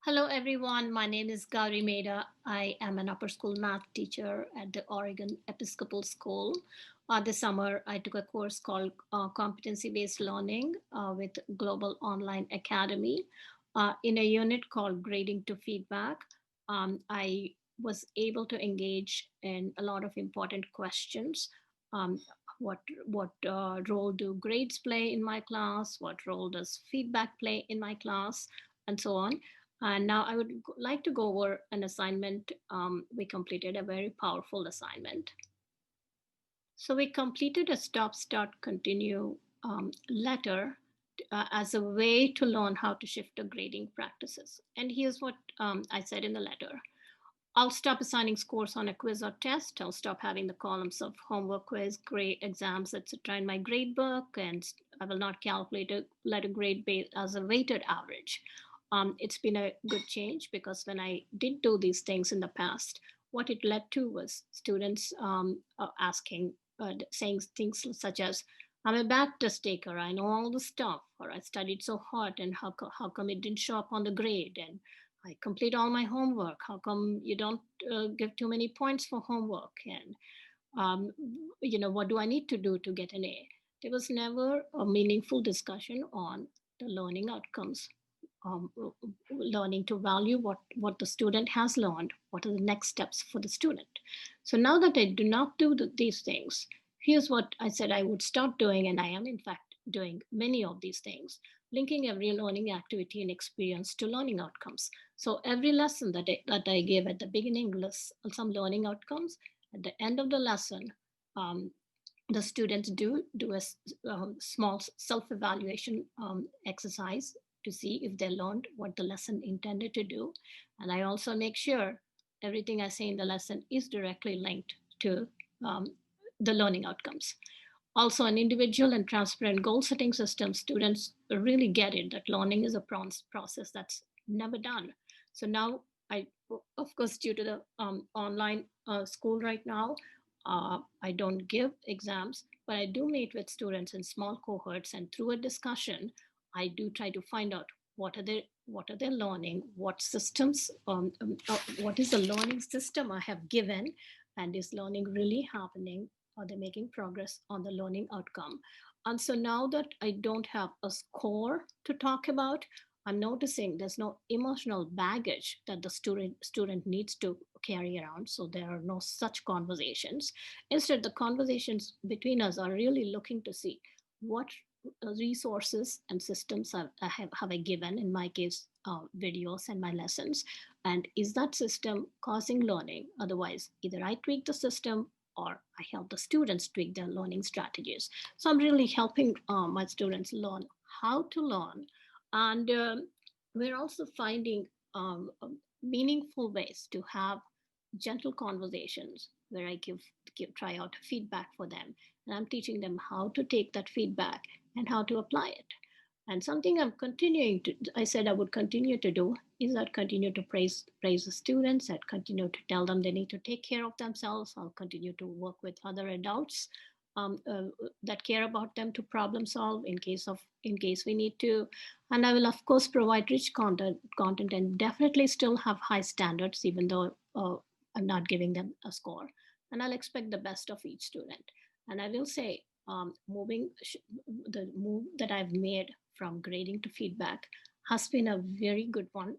Hello, everyone. My name is Gauri Meda. I am an upper school math teacher at the Oregon Episcopal School. This summer, I took a course called Competency Based Learning with Global Online Academy in a unit called Grading to Feedback. I was able to engage in a lot of important questions. Um, what role do grades play in my class? What role does feedback play in my class? And so on. And now I would like to go over an assignment. We completed a very powerful assignment. So we completed a stop, start, continue letter as a way to learn how to shift the grading practices. And here's what I said in the letter. I'll stop assigning scores on a quiz or test. I'll stop having the columns of homework, quiz, grade, exams, etc. in my grade book, and I will not calculate a letter grade base as a weighted average. It's been a good change because when I did do these things in the past, what it led to was students saying things such as, I'm a bad test taker, I know all the stuff, or I studied so hard, and how come it didn't show up on the grade? And I complete all my homework. How come you don't give too many points for homework? And what do I need to do to get an A? There was never a meaningful discussion on the learning outcomes, um, learning to value what the student has learned, what are the next steps for the student. So now that I do not do these things, here's what I said I would start doing, and I am in fact doing many of these things, linking every learning activity and experience to learning outcomes. So every lesson that I give at the beginning lists some learning outcomes. At the end of the lesson, um, the students do a small self-evaluation exercise to see if they learned what the lesson intended to do. And I also make sure everything I say in the lesson is directly linked to um, the learning outcomes. Also, an individual and transparent goal setting system, students really get it that learning is a process that's never done. So now I, of course, due to the online school right now, I don't give exams, but I do meet with students in small cohorts, and through a discussion, I do try to find out what are they learning, what systems, what is the learning system I have given, and is learning really happening? Are they making progress on the learning outcome? And so now that I don't have a score to talk about, I'm noticing there's no emotional baggage that the student needs to carry around. So there are no such conversations. Instead, the conversations between us are really looking to see what resources and systems have I given, in my case, videos and my lessons, and is that system causing learning? Otherwise, either I tweak the system or I help the students tweak their learning strategies. So I'm really helping my students learn how to learn. And we're also finding meaningful ways to have gentle conversations where I try out feedback for them. And I'm teaching them how to take that feedback and how to apply it. And something I said I would continue to do is I'd continue to praise the students. I'd continue to tell them they need to take care of themselves. I'll continue to work with other adults that care about them to problem solve in case we need to. And I will of course provide rich content and definitely still have high standards, even though I'm not giving them a score. And I'll expect the best of each student. And I will say, the move that I've made from grading to feedback has been a very good one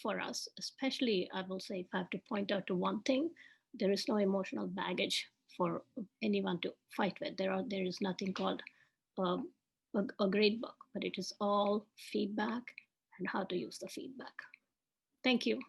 for us. Especially, I will say, if I have to point out to one thing, there is no emotional baggage for anyone to fight with. There is nothing called um, a grade book, but it is all feedback and how to use the feedback. Thank you.